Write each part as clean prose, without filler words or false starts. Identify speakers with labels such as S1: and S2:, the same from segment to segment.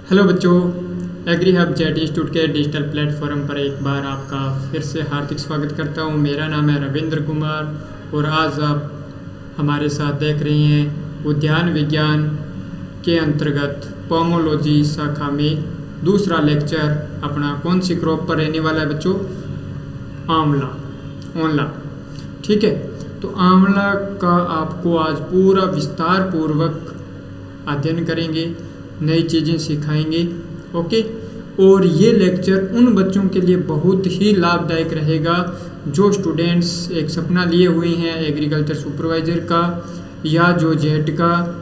S1: Hello बच्चों, agree hub jet institute के digital platform पर एक बार आपका फिर से हार्दिक स्वागत करता हूं। मेरा नाम है रविंद्र कुमार और आज आप हमारे साथ देख रही हैं उद्यान विज्ञान के अंतर्गत पोमोलॉजी शाखा में दूसरा लेक्चर अपना कौन सी क्रॉप पर रहने वाला है बच्चों? आंवला। ठीक है, तो आंवला का आपको आज पूरा विस्तार पूर्वक अध्ययन करेंगे, नई चीज़ें सिखाएंगे। ओके, और ये लेक्चर उन बच्चों के लिए बहुत ही लाभदायक रहेगा जो स्टूडेंट्स एक सपना लिए हुए हैं एग्रीकल्चर सुपरवाइज़र का, या जो जेट का,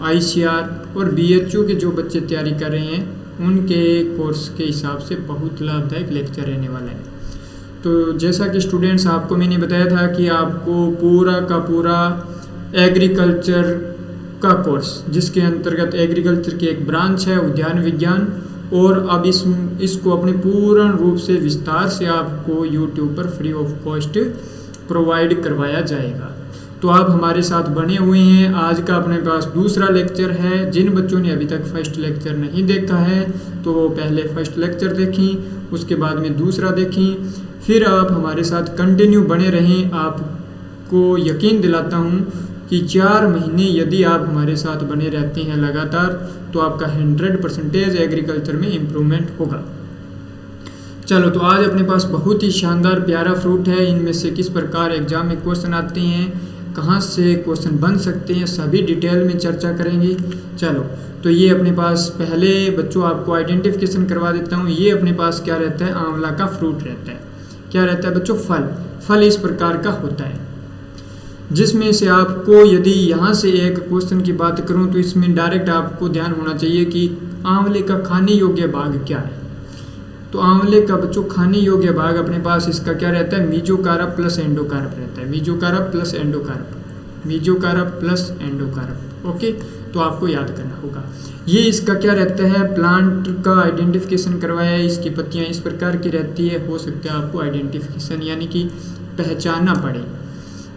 S1: आईसीआर और बीएचयू के जो बच्चे तैयारी कर रहे हैं उनके कोर्स के हिसाब से बहुत लाभदायक लेक्चर रहने वाला है। तो जैसा कि स्टूडेंट्स आपको मैंने बताया था कि आपको पूरा का पूरा एग्रीकल्चर का कोर्स, जिसके अंतर्गत एग्रीकल्चर की एक ब्रांच है उद्यान विज्ञान, और अब इसको अपने पूर्ण रूप से विस्तार से आपको यूट्यूब पर फ्री ऑफ कॉस्ट प्रोवाइड करवाया जाएगा। तो आप हमारे साथ बने हुए हैं। आज का अपने पास दूसरा लेक्चर है। जिन बच्चों ने अभी तक फर्स्ट लेक्चर नहीं देखा है तो वो पहले फर्स्ट लेक्चर देखें, उसके बाद में दूसरा देखें, फिर आप हमारे साथ कंटिन्यू बने रहें। आपको यकीन दिलाता हूँ कि 4 महीने यदि आप हमारे साथ बने रहते हैं लगातार तो आपका 100% एग्रीकल्चर में इम्प्रूवमेंट होगा। चलो, तो आज अपने पास बहुत ही शानदार प्यारा फ्रूट है। इनमें से किस प्रकार एग्जाम में क्वेश्चन आते हैं, कहाँ से क्वेश्चन बन सकते हैं, सभी डिटेल में चर्चा करेंगे। चलो, तो ये अपने पास पहले बच्चों आपको आइडेंटिफिकेशन करवा देता हूँ। ये अपने पास क्या रहता है? आंवला का फ्रूट रहता है। क्या रहता है बच्चों? फल इस प्रकार का होता है, जिसमें से आपको यदि यहाँ से एक क्वेश्चन की बात करूँ तो इसमें डायरेक्ट आपको ध्यान होना चाहिए कि आंवले का खाने योग्य भाग क्या है। तो आंवले का बच्चों खाने योग्य भाग अपने पास इसका क्या रहता है? मीजोकार्प प्लस एंडोकार्प रहता है। Mesocarp plus endocarp. ओके, तो आपको याद करना होगा। ये इसका क्या रहता है? प्लांट का आइडेंटिफिकेशन करवाया है। इसकी पत्तियाँ इस प्रकार की रहती है। हो सकता है आपको आइडेंटिफिकेशन यानी कि पहचानना पड़े।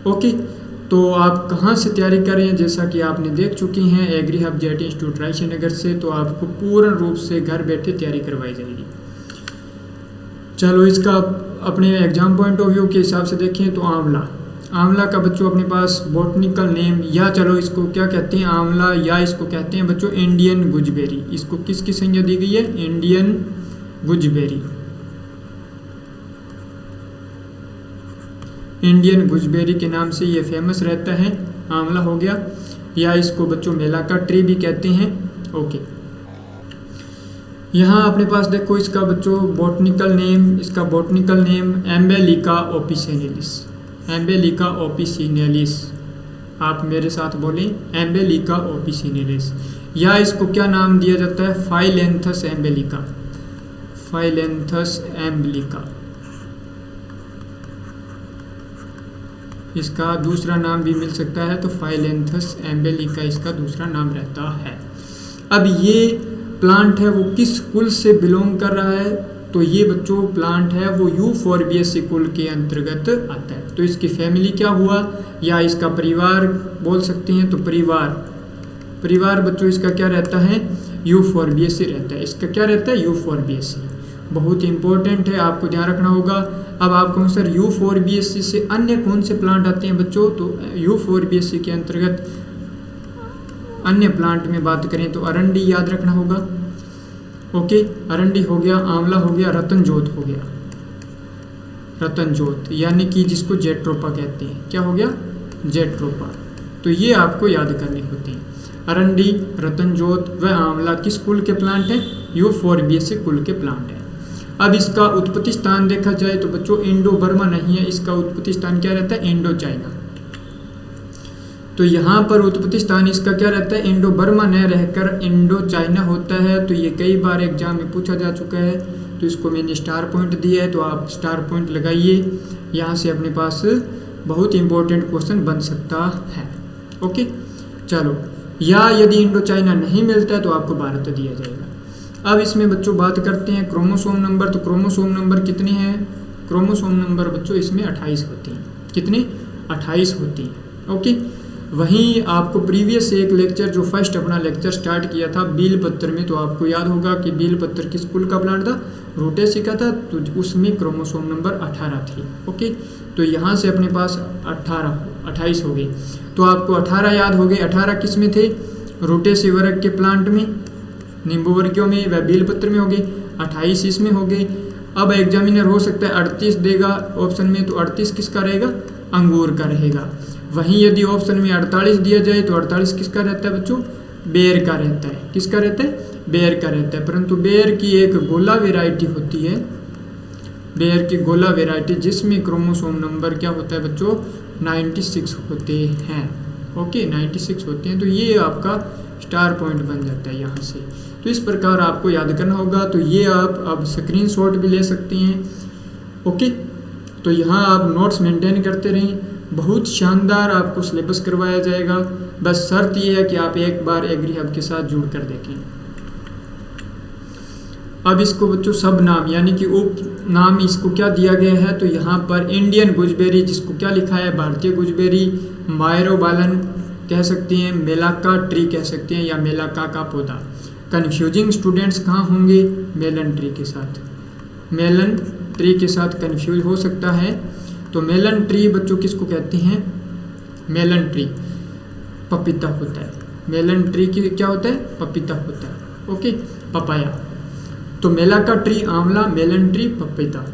S1: ओके, तो आप कहाँ से तैयारी कर रहे हैं? जैसा कि आपने देख चुकी हैं एग्री हब जेट इंस्टीट्यूट रायचनगर से, तो आपको पूर्ण रूप से घर बैठे तैयारी करवाई जाएगी। चलो, इसका अपने एग्जाम पॉइंट ऑफ व्यू के हिसाब से देखें तो आंवला का बच्चों अपने पास बॉटनिकल नेम, या चलो इसको क्या कहते हैं? आंवला, या इसको कहते हैं बच्चों इंडियन गुजबेरी। इसको किसकी संज्ञा दी गई है? Indian gooseberry. इंडियन गुजबेरी के नाम से ये फेमस रहता है, आंवला हो गया। या इसको बच्चों मेला का ट्री भी कहते हैं। ओके, यहाँ अपने पास देखो इसका बच्चों बॉटनिकल नेम एम्बेलिका ओपिसिनेलिस। आप मेरे साथ बोलें, एम्बेलिका ओपिसिनेलिस। या इसको क्या नाम दिया जाता है? फाइलेंथस एम्बेलिका। इसका दूसरा नाम भी मिल सकता है, तो फाइलेंथस एम्बेलिका इसका दूसरा नाम रहता है। अब ये प्लांट है वो किस कुल से बिलोंग कर रहा है? तो ये बच्चों प्लांट है वो यूफोर्बिएसी कुल के अंतर्गत आता है। तो इसकी फैमिली क्या हुआ, या इसका परिवार बोल सकते हैं। तो परिवार बच्चों इसका क्या रहता है? यूफोर्बिएसी रहता है। इसका क्या रहता है? यूफोर्बिएसी। बहुत इंपॉर्टेंट है, आपको ध्यान रखना होगा। अब आप कौन सर यूफोर्बिएसी से अन्य कौन से प्लांट आते हैं बच्चों? तो यूफोर्बिएसी के अंतर्गत अन्य प्लांट में बात करें तो अरंडी याद रखना होगा। ओके, अरंडी हो गया, आंवला हो गया, रतनजोत हो गया। रतनजोत यानी कि जिसको जेट्रोपा कहते हैं। क्या हो गया? जेट्रोपा। तो ये आपको याद करने होते हैं। अरंडी, रतनजोत व आंवला किस कुल के प्लांट हैं? यूफोर्बिएसी कुल के प्लांट हैं। अब इसका उत्पत्ति स्थान देखा जाए तो बच्चों इंडो बर्मा नहीं है, इसका उत्पत्ति स्थान क्या रहता है? Indo China. तो यहाँ पर उत्पत्ति स्थान इसका क्या रहता है? इंडो बर्मा न रहकर इंडो चाइना होता है। तो ये कई बार एग्जाम में पूछा जा चुका है, तो इसको मैंने स्टार पॉइंट दिया है, तो आप स्टार पॉइंट लगाइए। यहाँ से अपने पास बहुत इंपॉर्टेंट क्वेश्चन बन सकता है। ओके, चलो, या यदि इंडो चाइना नहीं मिलता है तो आपको भारत दिया जाएगा। अब इसमें बच्चों बात करते हैं क्रोमोसोम नंबर। तो क्रोमोसोम नंबर कितने हैं? क्रोमोसोम नंबर बच्चों इसमें 28 होती हैं। कितने? 28 होती हैं। ओके, वहीं आपको प्रीवियस एक लेक्चर जो फर्स्ट अपना लेक्चर स्टार्ट किया था बीलपत्र में, तो आपको याद होगा कि बीलपत्र किस कुल का प्लांट था, रूटेसी का था, तो उसमें क्रोमोसोम नंबर 18 थी। ओके, तो यहाँ से अपने पास 28 हो गए, तो आपको 18 याद हो गए। 18 किस में थे, रूटेसी वर्ग के प्लांट में, नींबू वर्गियों में व बीलपत्र में हो गए, 28 इसमें हो गए। अब एग्जामिनर हो सकता है 38 देगा ऑप्शन में, तो 38 किसका रहेगा, अंगूर का रहेगा। वहीं यदि ऑप्शन में 48 दिया जाए तो 48 किसका रहता है बच्चों, बेर का रहता है। किसका रहता है, बेर का रहता है। परंतु बेर की एक गोला वेराइटी होती है, बेर की गोला वेराइटी, जिसमें क्रोमोसोम नंबर क्या होता है बच्चों, 96 होते हैं। ओके, 96 होते हैं। तो ये आपका स्टार पॉइंट बन जाता है यहाँ से। तो इस प्रकार आपको याद करना होगा। तो ये आप अब स्क्रीनशॉट भी ले सकते हैं। ओके, तो यहाँ आप नोट्स मेंटेन करते रहें। बहुत शानदार आपको सिलेबस करवाया जाएगा। बस शर्त ये है कि आप एक बार एग्री हब के साथ जुड़ कर देखें। अब इसको बच्चों सब नाम यानी कि उप नाम इसको क्या दिया गया है, तो यहाँ पर इंडियन गुजबेरी, जिसको क्या लिखा है, भारतीय गुजबेरी, मायरोबालन कह सकते हैं, मेलाका ट्री कह सकते हैं, या मेलाका का पौधा। कन्फ्यूजिंग स्टूडेंट्स कहाँ होंगे, मेलन ट्री के साथ, मेलन ट्री के साथ कन्फ्यूज हो सकता है। तो मेलन ट्री बच्चों किसको कहते हैं, मेलन ट्री पपीता होता है। मेलन ट्री की क्या होता है, पपीता होता है। Okay, papaya. तो मेलाका ट्री आंवला, मेलन ट्री पपीता।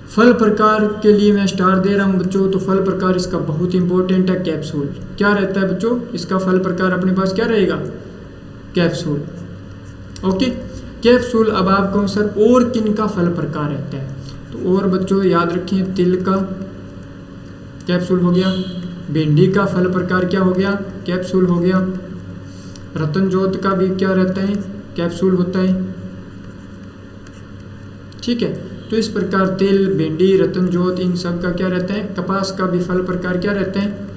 S1: फल प्रकार के लिए मैं स्टार दे रहा हूँ बच्चों। तो फल प्रकार इसका बहुत इंपॉर्टेंट है, कैप्सूल। क्या रहता है बच्चों, इसका फल प्रकार अपने पास क्या रहेगा, कैप्सूल। Okay, capsule. अब आप कहो सर और किन का फल प्रकार रहता है, तो और बच्चों याद रखें, तिल का कैप्सूल हो गया, भिंडी का फल प्रकार क्या हो गया, कैप्सूल हो गया, रतन जोत का भी क्या रहता है, कैप्सूल होता है। ठीक है, तो इस प्रकार तिल, भिंडी, रतन जोत, इन सब का क्या रहता है, कपास का भी फल प्रकार क्या रहता है,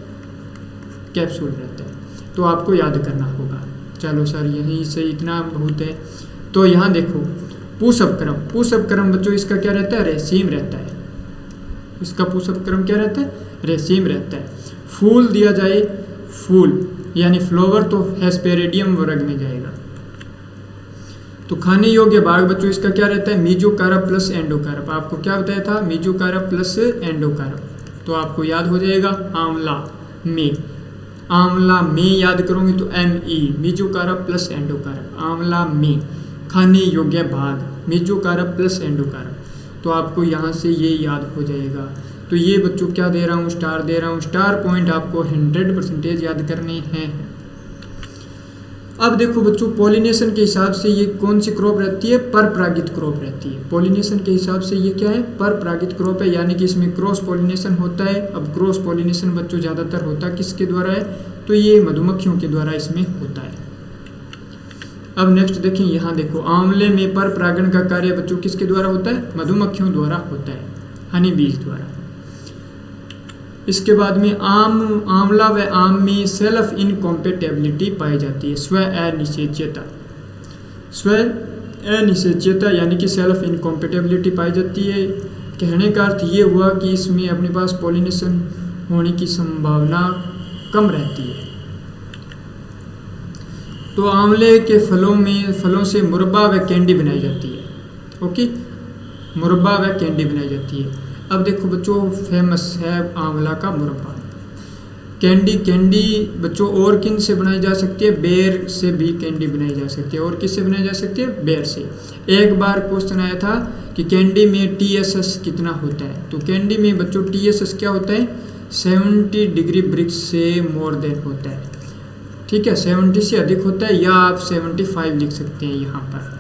S1: कैप्सूल रहता है। तो आपको याद करना होगा। चलो सर यहीं से इतना बहुत है। तो यहाँ देखो पुशअप क्रम, पुशअप क्रम बच्चों इसका क्या रहता है, रेसीम रहता है। इसका पुशअप क्रम क्या रहता है, रेसीम रहता है। फूल दिया जाए, फूल यानी फ्लावर, तो हेस्पेरिडियम वर्ग में जाएगा। तो खाने योग्य भाग बच्चों इसका क्या रहता है, मीजोकार्प प्लस एंडोकार्प। आपको क्या बताया था, मीजोकार्प प्लस एंडोकार्प। तो आपको याद हो जाएगा आंवला में, आंवला में याद करोगे तो ME, मीजोकार्प प्लस एंडोकार्प, आंवला में खाने योग्य भाग मीजोकार्प प्लस एंडोकार्प। तो आपको यहाँ से ये याद हो जाएगा। तो ये बच्चों क्या दे रहा हूँ, स्टार दे रहा हूँ। स्टार पॉइंट आपको 100% याद करने हैं। अब देखो बच्चों, पॉलिनेशन के हिसाब से ये कौन सी क्रॉप रहती है, परपरागित क्रॉप रहती है। पॉलिनेशन के हिसाब से ये क्या है, परपरागित क्रॉप है, यानी कि इसमें क्रॉस पॉलिनेशन होता है। अब क्रॉस पॉलिनेशन बच्चों ज़्यादातर होता किसके द्वारा है, तो ये मधुमक्खियों के द्वारा इसमें होता है। अब नेक्स्ट देखें, यहाँ देखो आंवले में परपरागण का कार्य बच्चों किसके द्वारा होता है, मधुमक्खियों द्वारा होता है, हनी बीज द्वारा। इसके बाद में आंवला व आम में सेल्फ इनकॉम्पेटेबिलिटी पाई जाती है, स्व अनिषेच्यता, स्व अनिषेच्यता यानी कि सेल्फ इनकॉम्पेटेबिलिटी पाई जाती है। कहने का अर्थ ये हुआ कि इसमें अपने पास पॉलिनेशन होने की संभावना कम रहती है। तो आंवले के फलों से मुरब्बा व कैंडी बनाई जाती है। ओके, मुरब्बा व कैंडी बनाई जाती है। अब देखो बच्चों, फेमस है आंवला का मुरब्बा। कैंडी बच्चों और किन से बनाई जा सकती है, बेर से भी कैंडी बनाई जा सकती है। और किससे बनाई जा सकती है, बेर से। एक बार क्वेश्चन आया था कि कैंडी में TSS कितना होता है, तो कैंडी में बच्चों TSS क्या होता है, 70 डिग्री ब्रिक्स से मोर देन होता है। ठीक है, 70 से अधिक होता है, या आप 75 लिख सकते हैं यहाँ पर।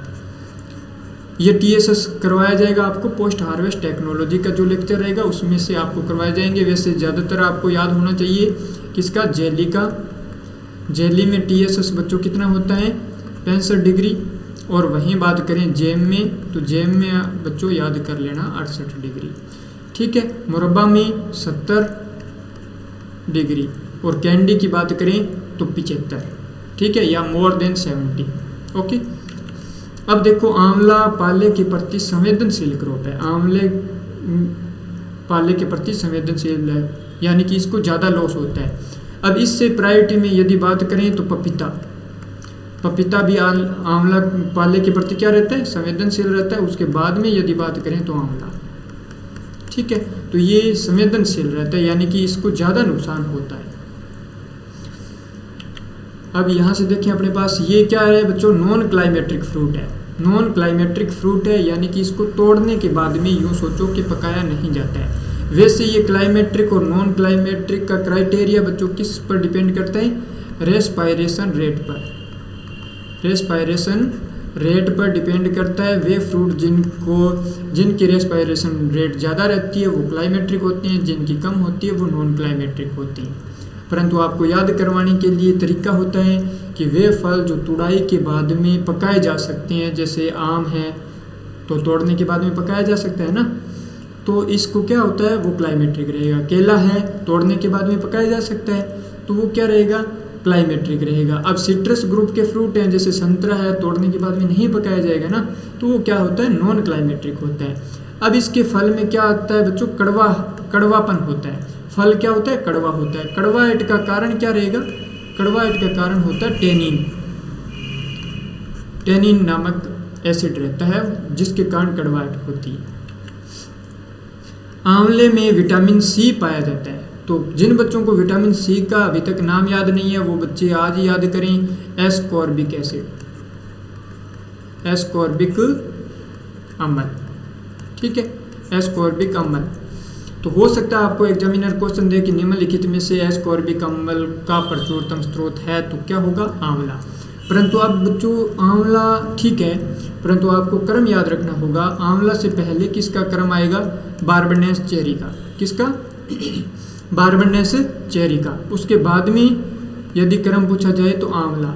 S1: ये TSS करवाया जाएगा आपको पोस्ट हार्वेस्ट टेक्नोलॉजी का जो लेक्चर रहेगा उसमें से आपको करवाए जाएंगे। वैसे ज़्यादातर आपको याद होना चाहिए किसका, जेली का। जेली में TSS बच्चों कितना होता है, 65 डिग्री। और वहीं बात करें जैम में, तो जैम में बच्चों याद कर लेना 68 डिग्री। ठीक है, मुरब्बा में 70 डिग्री। और कैंडी की बात करें तो 75। ठीक है, या मोर देन 70। ओके, अब देखो आंवला पाले के प्रति संवेदनशील क्रॉप है। आंवले पाले के प्रति संवेदनशील यानी कि इसको ज़्यादा लॉस होता है। अब इससे प्रायोरिटी में यदि बात करें तो पपीता भी आंवला पाले के प्रति क्या रहता है, संवेदनशील रहता है। उसके बाद में यदि बात करें तो आंवला, ठीक है, तो ये संवेदनशील रहता है, यानी कि इसको ज़्यादा नुकसान होता है। अब यहाँ से देखें अपने पास ये क्या है बच्चों, नॉन क्लाइमेट्रिक फ्रूट है। नॉन क्लाइमेट्रिक फ्रूट है यानी कि इसको तोड़ने के बाद में यूँ सोचो कि पकाया नहीं जाता है। वैसे ये क्लाइमेट्रिक और नॉन क्लाइमेट्रिक का क्राइटेरिया बच्चों किस पर डिपेंड करता है, रेस्पायरेशन रेट पर। रेस्पायरेशन रेट पर डिपेंड करता है। वे फ्रूट जिनकी रेस्पायरेशन रेट ज़्यादा रहती है वो क्लाइमेट्रिक होती हैं, जिनकी कम होती है वो नॉन क्लाइमेट्रिक होती हैं। परंतु आपको याद करवाने के लिए तरीका होता है कि वे फल जो तुड़ाई के बाद में पकाए जा सकते हैं, जैसे आम है तो तोड़ने के बाद में पकाया जा सकता है ना, तो इसको क्या होता है, वो क्लाइमेट्रिक रहेगा। केला है तोड़ने के बाद में पकाया जा सकता है, तो वो क्या रहेगा, क्लाइमेट्रिक रहेगा। अब सिट्रस ग्रुप के फ्रूट हैं, जैसे संतरा है तोड़ने के बाद में नहीं पकाया जाएगा ना, तो वो क्या होता है, नॉन क्लाइमेट्रिक होता है। अब इसके फल में क्या आता है बच्चों, कड़वापन होता है। फल क्या होता है, कड़वा होता है। कड़वाहट का कारण क्या रहेगा, कड़वाहट का कारण होता है टेनिन नामक एसिड रहता है, जिसके कारण कड़वाहट होती है। आंवले में विटामिन सी पाया जाता है। तो जिन बच्चों को विटामिन सी का अभी तक नाम याद नहीं है वो बच्चे आज याद करें, एस्कॉर्बिक एसिड, एस्कॉर्बिक अम्ल, ठीक है, एस्कॉर्बिक अम्ल। तो हो सकता है आपको एग्जामिनर क्वेश्चन दे कि निम्नलिखित में से एस्कॉर्बिक अम्ल का प्रचुरतम स्रोत है, तो क्या होगा, आंवला। परंतु अब बच्चों आंवला ठीक है, परंतु आपको क्रम याद रखना होगा। आंवला से पहले किसका क्रम आएगा, बार्बनेस चेरी का। किसका, बार्बनेस चेरी का। उसके बाद में यदि क्रम पूछा जाए तो आंवला।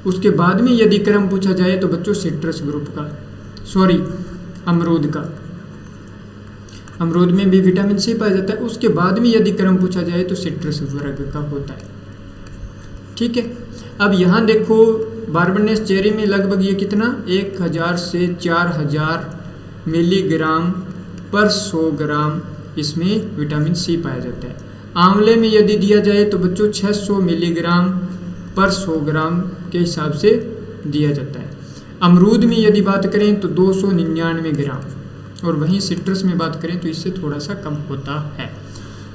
S1: उसके बाद में यदि क्रम पूछा जाए तो बच्चों सिट्रस ग्रुप का, अमरूद का। अमरूद में भी विटामिन सी पाया जाता है। उसके बाद में यदि क्रम पूछा जाए तो सिट्रस वर्ग का होता है, ठीक है। अब यहाँ देखो बार्बनेस चेरी में लगभग ये कितना, 1000 से 4000 मिलीग्राम पर 100 ग्राम इसमें विटामिन सी पाया जाता है। आंवले में यदि दिया जाए तो बच्चों 600 मिलीग्राम पर 100 ग्राम के हिसाब से दिया जाता है। अमरूद में यदि बात करें तो 299 ग्राम, और वहीं सिट्रस में बात करें तो इससे थोड़ा सा कम होता है।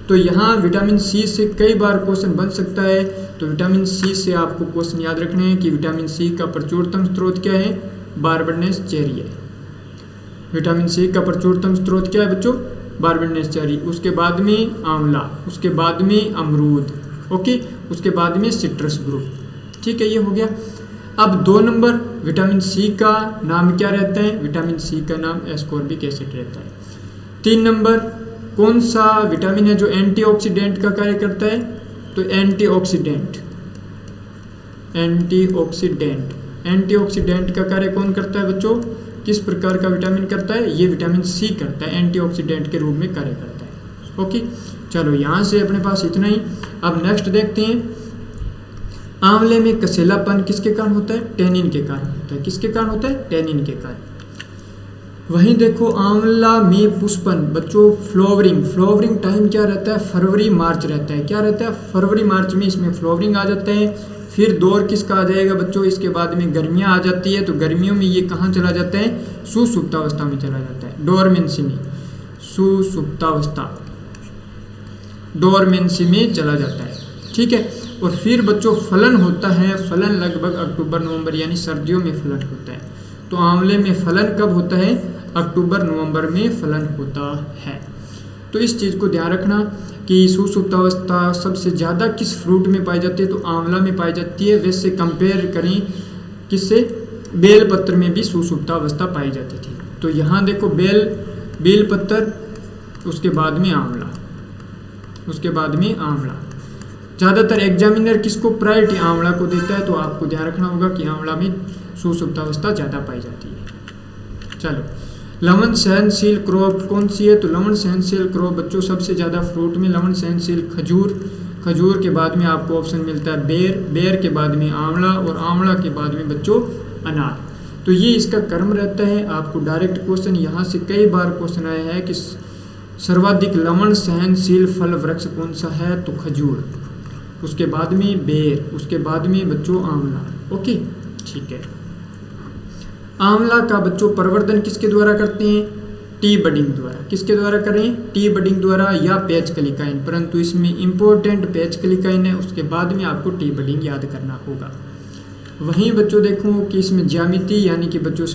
S1: तो यहाँ विटामिन सी से कई बार क्वेश्चन बन सकता है। तो विटामिन सी से आपको क्वेश्चन याद रखने हैं कि विटामिन सी का प्रचुरतम स्रोत क्या है, बार्बनेस चेरी है। विटामिन सी का प्रचुरतम स्रोत क्या है बच्चों, बार्बनेस चेरी। उसके बाद में आंवला, उसके बाद में अमरूद, ओके, उसके बाद में सिट्रस ग्रुप, ठीक है, ये हो गया। अब 2 नंबर विटामिन सी का नाम क्या रहता है, विटामिन सी का नाम एस्कॉर्बिक एसिड रहता है। 3 नंबर कौन सा विटामिन है जो एंटीऑक्सीडेंट का कार्य करता है, तो एंटीऑक्सीडेंट का कार्य कौन करता है बच्चों, किस प्रकार का विटामिन करता है, ये विटामिन सी करता है, एंटीऑक्सीडेंट के रूप में कार्य करता है। ओके, चलो यहाँ से अपने पास इतना ही। अब नेक्स्ट देखते हैं, आंवले में कसेलापन किसके कारण होता है, टेनिन के कारण होता है। किसके कारण होता है, टेनिन के कारण। वहीं देखो आंवला में पुष्पन बच्चों, फ्लावरिंग टाइम क्या रहता है, फरवरी मार्च रहता है। क्या रहता है, फरवरी मार्च में इसमें फ्लावरिंग आ जाता है। फिर दौर किसका आ जाएगा बच्चों, इसके बाद में गर्मियाँ आ जाती है। तो गर्मियों में ये कहाँ चला जाता है, सुसुप्तावस्था में चला जाता है, डोरमेंसी में, सुसुप्तावस्था, डोरमेंसी में चला जाता है, ठीक है। और फिर बच्चों फलन होता है, फलन लगभग अक्टूबर नवंबर यानी सर्दियों में फलन होता है। तो आंवले में फलन कब होता है, अक्टूबर नवंबर में फलन होता है। तो इस चीज़ को ध्यान रखना कि सुसुप्तावस्था सबसे ज़्यादा किस फ्रूट में पाई जाती है, तो आंवला में पाई जाती है। वैसे कंपेयर करें किससे, बेलपत्र में भी सुसुप्तावस्था पाई जाती थी। तो यहाँ देखो बेलपत्र, उसके बाद में आंवला, उसके बाद में आंवला। ज़्यादातर एग्जामिनर किसको प्रायोरिटी आंवला को देता है, तो आपको ध्यान रखना होगा कि आंवला में सुसुप्तावस्था ज़्यादा पाई जाती है। चलो, लवण सहनशील क्रॉप कौन सी है, तो लवण सहनशील क्रॉप बच्चों सबसे ज़्यादा फ्रूट में लवण सहनशील खजूर के बाद में आपको ऑप्शन मिलता है बेर के बाद में आंवला, और आंवला के बाद में बच्चों अनार। तो ये इसका क्रम रहता है। आपको डायरेक्ट क्वेश्चन यहाँ से कई बार क्वेश्चन आया है कि सर्वाधिक लवण सहनशील फल वृक्ष कौन सा है? तो खजूर। उसके बाद में बेर, उसके बाद में बच्चों आंवला। ओके, ठीक है। आंवला का बच्चों प्रवर्धन किसके द्वारा करते हैं? टी बडिंग द्वारा। किसके द्वारा करें? टी बडिंग द्वारा या पैच कलिकाइन, परंतु इसमें इंपॉर्टेंट पैच कलिकाइन है, उसके बाद में आपको टी बडिंग याद करना होगा। वहीं बच्चों देखो कि इसमें ज्यामिति यानी कि बच्चों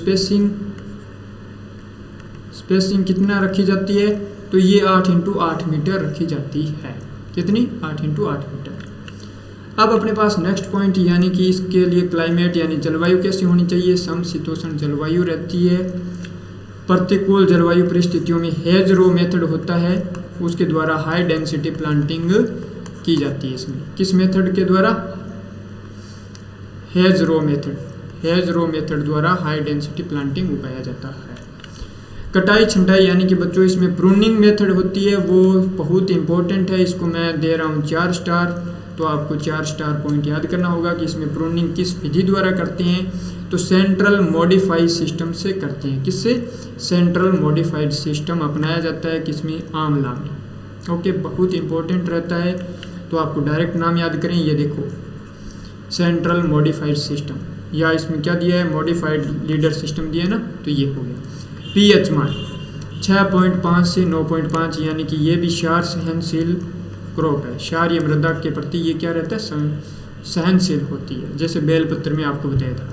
S1: स्पेसिंग कितना रखी जाती है? तो ये 8 × 8 मीटर रखी जाती है। कितनी? 8 × 8 मीटर। अब अपने पास नेक्स्ट पॉइंट यानी कि इसके लिए क्लाइमेट यानी जलवायु कैसी होनी चाहिए? समशीतोष्ण जलवायु रहती है। प्रतिकूल जलवायु परिस्थितियों में हेज रो मेथड होता है, उसके द्वारा हाई डेंसिटी प्लांटिंग की जाती है। इसमें किस मेथड के द्वारा? हेज रो मेथड द्वारा हाई डेंसिटी प्लांटिंग उगाया जाता है। कटाई छंटाई यानी कि बच्चों इसमें प्रूनिंग मेथड होती है, वो बहुत इंपॉर्टेंट है। इसको मैं दे रहा हूँ 4 स्टार, तो आपको 4 स्टार पॉइंट याद करना होगा कि इसमें प्रूनिंग किस विधि द्वारा करते हैं? तो सेंट्रल मॉडिफाइड सिस्टम से करते हैं। किससे? सेंट्रल मॉडिफाइड सिस्टम अपनाया जाता है किसमें? आंवला में। ओके, बहुत इंपॉर्टेंट रहता है, तो आपको डायरेक्ट नाम याद करें। ये देखो सेंट्रल मॉडिफाइड सिस्टम, या इसमें क्या दिया है? मॉडिफाइड लीडर सिस्टम दिया है ना, तो ये हो गया। पीएच मान 6.5 से 9.5 यानी कि ये भी क्षार सहनशील क्रॉप है। क्षारीय मृदा के प्रति ये क्या रहता है? सहनशील होती है, जैसे बेलपत्र में आपको बताया था।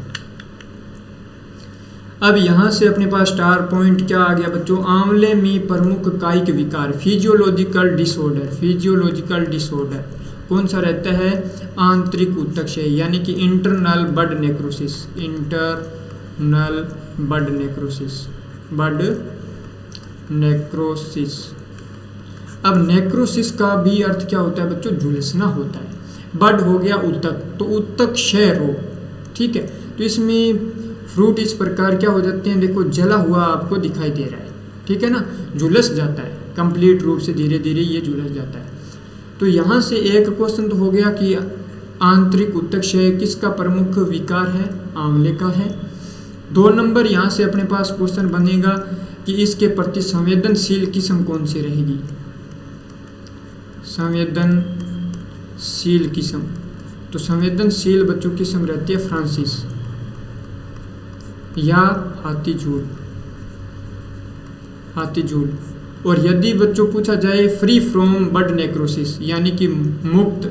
S1: अब यहाँ से अपने पास स्टार पॉइंट क्या आ गया बच्चों? आंवले में प्रमुख कायिक विकार फिजियोलॉजिकल डिसऑर्डर कौन सा रहता है? आंतरिक ऊतकक्षय यानी कि इंटरनल बड नेक्रोसिस। अब नेक्रोसिस का भी अर्थ क्या होता है बच्चों? झुलसना होता है। बड हो गया ऊतक, तो ऊतक क्षय रोग, ठीक है। तो इसमें फ्रूट इस प्रकार क्या हो जाते हैं? देखो जला हुआ आपको दिखाई दे रहा है, ठीक है ना, झुलस जाता है कंप्लीट रूप से, धीरे धीरे ये झुलस जाता है। तो यहाँ से एक क्वेश्चन तो हो गया कि आंतरिक ऊतक क्षय किसका प्रमुख विकार है? आंवले का है। 2 नंबर यहाँ से अपने पास क्वेश्चन बनेगा कि इसके प्रति संवेदनशील किस्म कौन सी रहेगी? संवेदनशील किस्म, तो संवेदनशील बच्चों किस्म रहती है फ्रांसिस या हाथी-जूल। और यदि बच्चों पूछा जाए फ्री फ्रॉम बड नेक्रोसिस यानी कि मुक्त,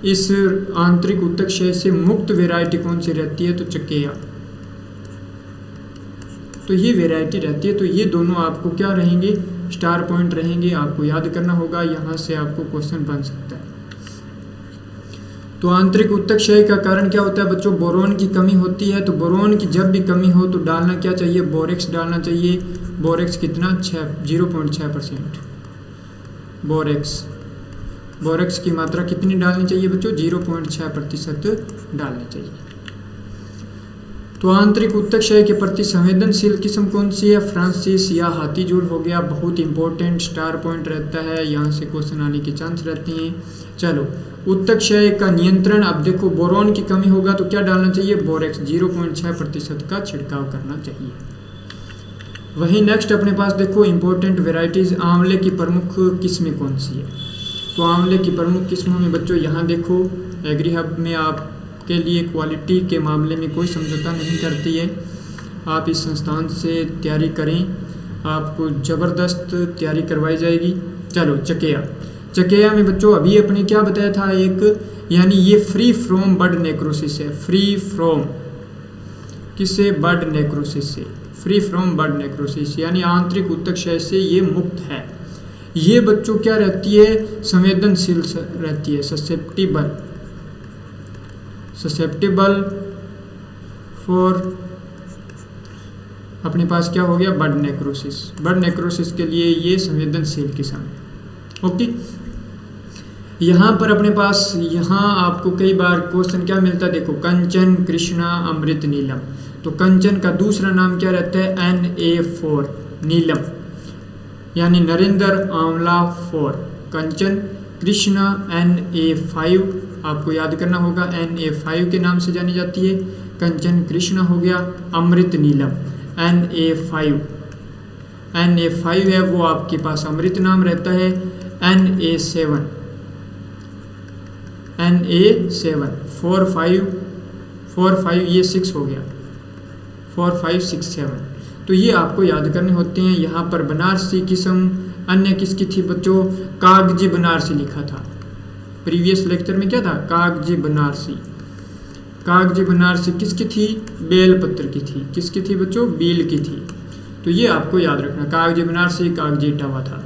S1: इस आंतरिक ऊतक क्षय से मुक्त वैरायटी कौन सी रहती है? तो चकेया। तो ये वैरायटी रहती है। तो ये दोनों आपको क्या रहेंगे? स्टार पॉइंट रहेंगे, आपको याद करना होगा। यहाँ से आपको क्वेश्चन बन सकता है। तो आंतरिक ऊतक क्षय का कारण क्या होता है बच्चों? बोरोन की कमी होती है। तो बोरोन की जब भी कमी हो तो डालना क्या चाहिए? बोरेक्स डालना चाहिए। बोरेक्स कितना? 0.6%। बोरेक्स की मात्रा कितनी डालनी चाहिए बच्चों? 0.6% डालनी चाहिए। तो आंतरिक ऊतक क्षय के प्रति संवेदनशील किस्म कौन सी है? फ्रांसिस या हाथी-जूल हो गया। बहुत इंपॉर्टेंट स्टार पॉइंट रहता है, यहाँ से क्वेश्चन आने के चांस रहते हैं। चलो, ऊतक क्षय का नियंत्रण। अब देखो बोरोन की कमी होगा तो क्या डालना चाहिए? बोरेक्स 0.6% का छिड़काव करना चाहिए। वहीं नेक्स्ट अपने पास देखो इंपॉर्टेंट वेराइटीज, आंवले की प्रमुख किस्में कौन सी है? तो आंवले की प्रमुख किस्मों में बच्चों यहाँ देखो, एग्री हब में आपके लिए क्वालिटी के मामले में कोई समझौता नहीं करती है। आप इस संस्थान से तैयारी करें, आपको ज़बरदस्त तैयारी करवाई जाएगी। चलो, चकेया में बच्चों अभी अपने क्या बताया था एक, यानी ये फ्री फ्रॉम बड नेक्रोसिस है। फ्री फ्रॉम किससे? बड नेक्रोसिस से। फ्री फ्रॉम बड नेक्रोसिस यानी आंतरिक ऊतक क्षय से ये मुक्त है। ये बच्चों क्या रहती है? संवेदनशील रहती है, ससेप्टिबल फॉर, अपने पास क्या हो गया? बड नेक्रोसिस के लिए ये संवेदनशील किस्म है। ओके, यहाँ पर अपने पास यहाँ आपको कई बार क्वेश्चन क्या मिलता है? देखो, कंचन, कृष्णा, अमृत, नीलम। तो कंचन का दूसरा नाम क्या रहता है? Na4। नीलम यानी नरेंद्र आंवला 4। कंचन, कृष्णा Na5 आपको याद करना होगा, Na5 के नाम से जानी जाती है। कंचन कृष्णा हो गया। अमृत नीलम Na5। Na5 है वो आपके पास अमृत नाम रहता है। Na7 4 5 ये 6 हो गया, 4 5 6 7। तो ये आपको याद करने होते हैं। यहाँ पर बनारसी किस्म अन्य किसकी थी बच्चों? कागजी बनारसी लिखा था। प्रीवियस लेक्चर में क्या था? कागजी बनारसी। कागजी बनारसी किसकी थी? बेलपत्र की थी। किसकी थी बच्चों? बील की थी। तो ये आपको याद रखना, कागजी बनारसी कागजी इटावा था।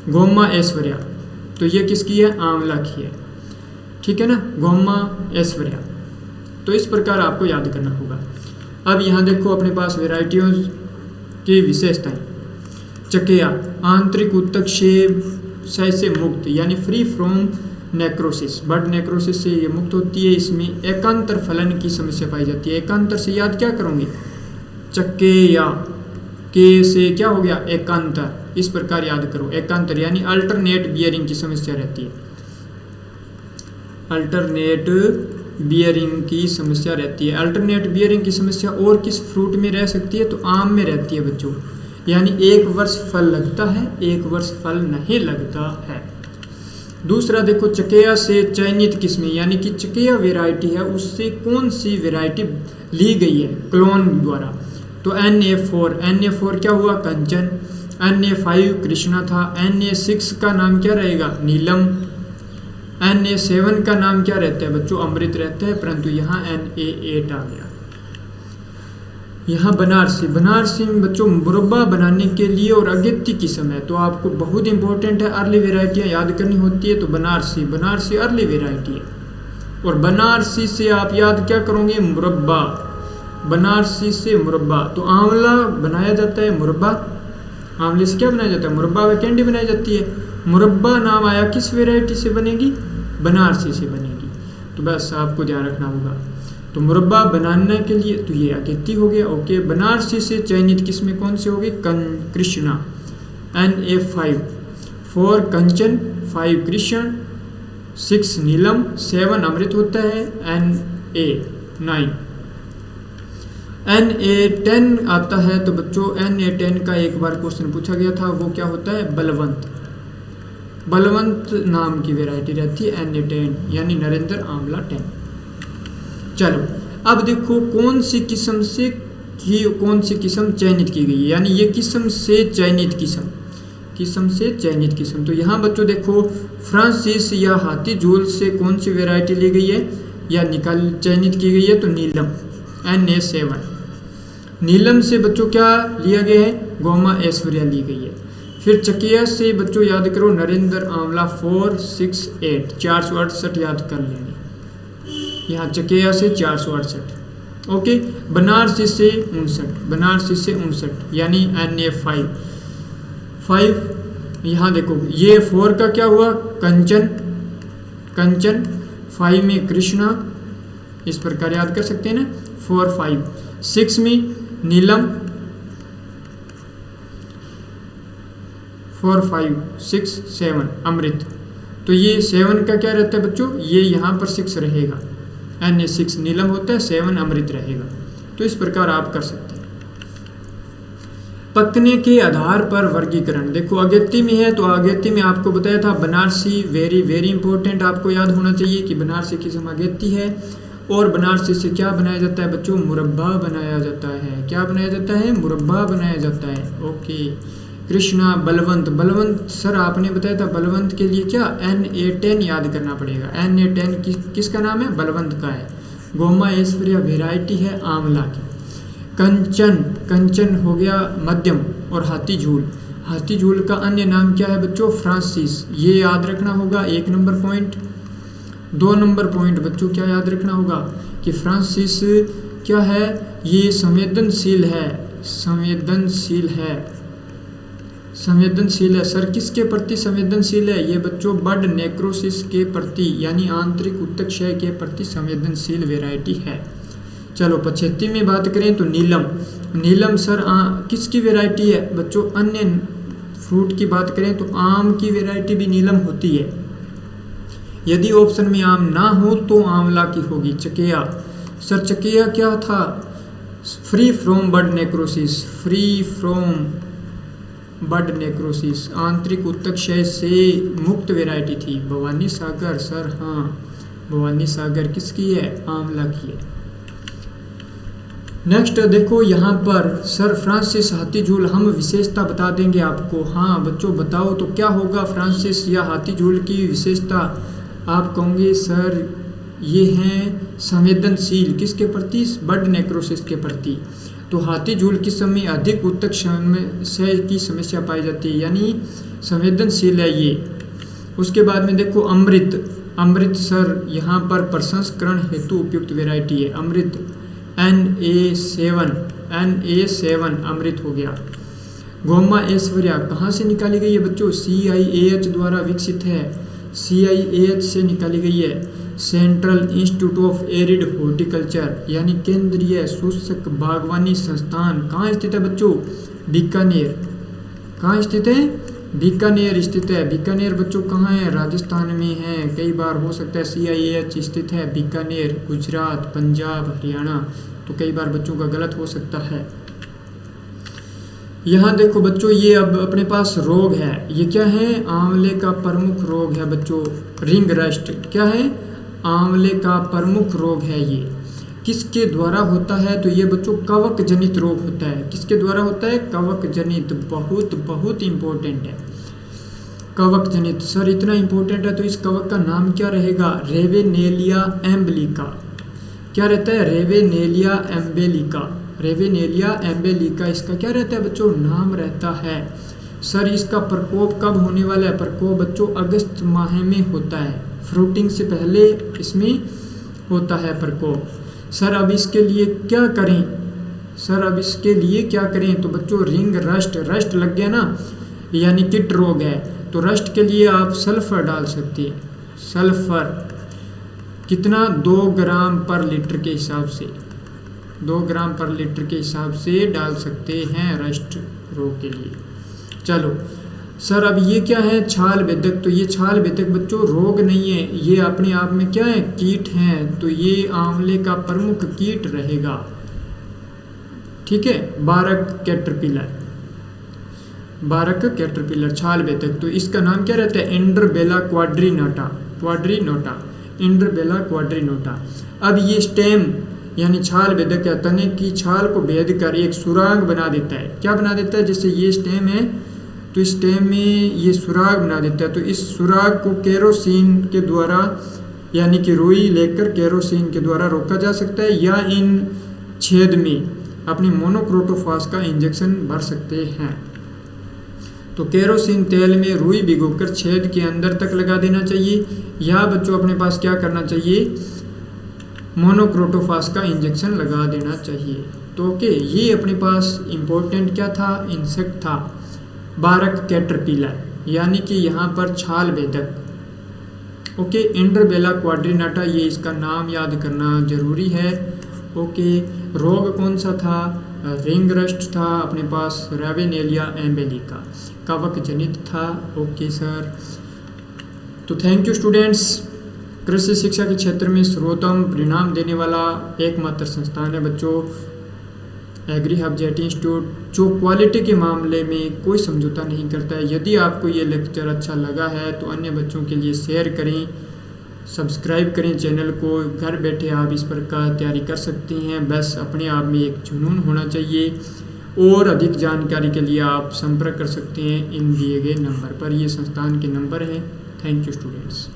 S1: गोमा ऐश्वर्या, तो ये किसकी है? आंवला की है, ठीक है ना, गोमा ऐश्वर्या। तो इस प्रकार आपको याद करना होगा। अब यहाँ देखो अपने पास वेराइटियों की विशेषताएं। चकेया आंतरिक ऊतक क्षय से मुक्त, यानी free from necrosis, bird necrosis से ये मुक्त होती है। इसमें एकांतर फलन की समस्या पाई जाती है। एकांतर से याद क्या करोगे? चकेया के से क्या हो गया? एकांतर। इस प्रकार याद करो, एकांतर यानी अल्टरनेट बियरिंग की समस्या रहती है। अल्टरनेट बियरिंग की समस्या रहती है। अल्टरनेट बियरिंग की समस्या और किस फ्रूट में रह सकती है? तो आम में रहती है बच्चों। यानी एक वर्ष फल लगता है, एक वर्ष फल नहीं लगता है। दूसरा देखो, चकेया से चयनित किस्में, यानी कि चकेया वेराइटी है उससे कौन सी वेराइटी ली गई है क्लोन द्वारा? तो Na4 क्या हुआ? कंचन। Na5 कृष्णा था। Na6 का नाम क्या रहेगा? नीलम। Na7 का नाम क्या रहता है बच्चों? अमृत रहता है, परंतु यहाँ Na8 आ गया। यहाँ बनारसी, बनारसी में बच्चों मुरब्बा बनाने के लिए और अगेती किस्म है, तो आपको बहुत इंपॉर्टेंट है। अर्ली वेराइटियाँ याद करनी होती है। तो बनारसी, बनारसी अर्ली वेराइटी है। और बनारसी से आप याद क्या करोगे? मुरब्बा। बनारसी से मुरब्बा, तो आंवला बनाया जाता है मुरब्बा। आंवले से क्या बनाया जाता है? मुरब्बा व कैंडी बनाई जाती है। मुरब्बा नाम आया किस वेराइटी से बनेगी? बनारसी से बनेगी। तो बस आपको ध्यान रखना होगा। तो मुरब्बा बनाने के लिए तो ये अगेती हो गया। ओके, बनारसी से चयनित किस्में कौन से हो गई? कृष्णा। Na5 4 कंचन, 5 कृष्ण, 6 नीलम, 7 अमृत होता है। Na9 Na10 आता है। तो बच्चों Na10 का एक बार क्वेश्चन पूछा गया था, वो क्या होता है? बलवंत। बलवंत नाम की वेराइटी रहती है Na10, यानी नरेंद्र आंवला 10। चलो अब देखो कौन सी किस्म से कौन सी किस्म चयनित की गई है, यानी ये किस्म से चयनित किस्म, किस्म से चयनित किस्म। तो यहाँ बच्चों देखो फ्रांसिस या हाथी झूल से कौन सी वेराइटी ली गई है या चयनित की गई है? तो नीलम Na7। नीलम से बच्चों क्या लिया गया है? गोमा ऐश्वर्या ली गई है। फिर चकेया से बच्चों याद करो नरेंद्र आंवला 4 6 8 468 याद कर लेंगे। यहाँ चकेया से 468। ओके, बनारसी से 59, बनारसी से 59 यानी Na5 5। यहाँ देखो ये 4 का क्या हुआ? कंचन। कंचन 5 में कृष्णा, इस प्रकार याद कर सकते हैं ना। 4 5 6 में नीलम, 4 5 6 7 अमृत। तो ये 7 का क्या रहता है बच्चों? ये यहाँ पर 6 रहेगा। Na6 नीलम होता है, 7 अमृत रहेगा। तो इस प्रकार आप कर सकते हैं। पकने के आधार पर वर्गीकरण देखो अगेती में है, तो अगेती में आपको बताया था बनारसी वेरी वेरी इंपॉर्टेंट, आपको याद होना चाहिए कि बनारसी किस्म अगेती है। और बनारसी से क्या बनाया जाता है बच्चों? मुरब्बा बनाया जाता है। क्या बनाया जाता है? मुरब्बा बनाया जाता है। ओके, कृष्णा, बलवंत। बलवंत सर आपने बताया था बलवंत के लिए क्या? Na10 याद करना पड़ेगा। Na10 किसका नाम है? बलवंत का है। गोमा ऐश्वर्या वेराइटी है आंवला की। कंचन, कंचन हो गया मध्यम। और हाथी झूल, हाथी झूल का अन्य नाम क्या है बच्चों? फ्रांसिस। ये याद रखना होगा 1 नंबर पॉइंट। 2 नंबर पॉइंट बच्चों क्या याद रखना होगा कि फ्रांसिस क्या है? ये संवेदनशील है, संवेदनशील है, संवेदनशील है। सर किसके प्रति संवेदनशील है? ये बच्चों बर्ड नेक्रोसिस के प्रति, यानी आंतरिक ऊतक क्षय के प्रति संवेदनशील वेराइटी है। चलो 75 में बात करें तो नीलम। नीलम सर किसकी वेराइटी है बच्चों? अन्य फ्रूट की बात करें तो आम की वेराइटी भी नीलम होती है। यदि ऑप्शन में आम ना हो तो आंवला की होगी। चकेया सर, चकेया क्या था? Free from bird necrosis, free from bird necrosis, आंतरिक ऊतकक्षय से मुक्त वैरायटी थी। भवानी सागर सर, हाँ भवानी सागर किसकी है? आंवला की है। नेक्स्ट देखो यहाँ पर सर फ्रांसिस हाथी झूल, हम विशेषता बता देंगे आपको। हाँ बच्चों बताओ तो क्या होगा फ्रांसिस या हाथी झूल की विशेषता? आप कहोगे सर ये हैं संवेदनशील किसके प्रति? बर्ड नेक्रोसिस के प्रति। तो हाथी झूल किस समय अधिक ऊतक क्षय की समस्या पाई जाती है, यानी संवेदनशील है ये। उसके बाद में देखो अमृत, अमृत सर यहाँ पर प्रसंस्करण हेतु उपयुक्त वैरायटी है। अमृत Na7 अमृत हो गया। गोमा ऐश्वर्या कहाँ से निकाली गई है बच्चों? CIAH द्वारा विकसित है, CIAH से निकाली गई है। Central institute of arid horticulture यानी केंद्रीय शुष्क बागवानी संस्थान कहाँ स्थित है बच्चों? बीकानेर। कहाँ स्थित है? बीकानेर स्थित है। बीकानेर बच्चों कहाँ है? राजस्थान में है। कई बार हो सकता है CIAH स्थित है बीकानेर, गुजरात, पंजाब, हरियाणा, तो कई बार बच्चों का गलत हो सकता है। यहाँ देखो बच्चों ये अब अपने पास रोग है, ये क्या है? आंवले का प्रमुख रोग है बच्चों, रिंग रस्ट। क्या है? आंवले का प्रमुख रोग है। ये किसके द्वारा होता है? तो ये बच्चों कवक जनित रोग होता है। किसके द्वारा होता है? कवक जनित। बहुत बहुत इंपॉर्टेंट है कवक जनित। सर इतना इंपॉर्टेंट है तो इस कवक का नाम क्या रहेगा? रेवेनेलिया एम्बेलिका। क्या रहता है? रेवेनेलिया एम्बेलिका। रेवेनेलिया एम्बेलिका इसका क्या रहता है बच्चों? नाम रहता है। सर इसका प्रकोप कब होने वाला है? प्रकोप बच्चों अगस्त माह में होता है, फ्रूटिंग से पहले इसमें होता है प्रकोप। सर अब इसके लिए क्या करें? सर अब इसके लिए क्या करें? तो बच्चों रिंग रस्ट, रस्ट लग गया ना, यानी कीट रोग है, तो रस्ट के लिए आप सल्फर डाल सकते हैं। सल्फर कितना? 2 ग्राम पर लीटर के हिसाब से, 2 ग्राम पर लीटर के हिसाब से डाल सकते हैं रस्ट रोग के लिए। चलो सर अब ये क्या है? छाल बेधक। तो ये छाल बेधक बच्चों रोग नहीं है, ये अपने आप में क्या है? कीट हैं। तो ये आंवले का प्रमुख कीट रहेगा। ठीक है, बारक कैटरपिलर, बारक कैटरपिलर छाल बेधक। तो इसका नाम क्या रहता है? इंडरबेला क्वाड्रिनोटा, क्वाड्रिनोटा, इंडरबेला क्वाड्रिनोटा। अब ये स्टेम यानी छाल बेधक या तने की छाल को भेद कर एक सुराग बना देता है। क्या बना देता है? जैसे ये स्टेम है तो इस स्टेम में ये सुराग बना देता है। तो इस सुराग को केरोसिन के द्वारा यानी कि रुई लेकर केरोसिन के द्वारा रोका जा सकता है, या इन छेद में अपनी मोनोक्रोटोफास का इंजेक्शन भर सकते हैं। तो केरोसिन तेल में रुई भिगोकर छेद के अंदर तक लगा देना चाहिए, या बच्चों अपने पास क्या करना चाहिए? मोनोक्रोटोफास का इंजेक्शन लगा देना चाहिए। तो ओके, ये अपने पास इम्पोर्टेंट क्या था? इंसेक्ट था, बारक कैटरपिलर, यानी कि यहाँ पर छाल बेधक। ओके, इंडरबेला क्वाड्रिनाटा, ये इसका नाम याद करना जरूरी है। ओके, रोग कौन सा था? रिंग रस्ट था अपने पास, रेवेनेलिया एम्बेलिका, कवक जनित था। ओके सर, तो थैंक यू स्टूडेंट्स। कृषि शिक्षा के क्षेत्र में सर्वोत्तम परिणाम देने वाला एकमात्र संस्थान है बच्चों एग्री हब जेट इंस्टीट्यूट, जो क्वालिटी के मामले में कोई समझौता नहीं करता है। यदि आपको ये लेक्चर अच्छा लगा है तो अन्य बच्चों के लिए शेयर करें, सब्सक्राइब करें चैनल को। घर बैठे आप इस प्रकार तैयारी कर सकते हैं, बस अपने आप में एक जुनून होना चाहिए। और अधिक जानकारी के लिए आप संपर्क कर सकते हैं इन दिए गए नंबर पर, ये संस्थान के नंबर हैं। Thank you students.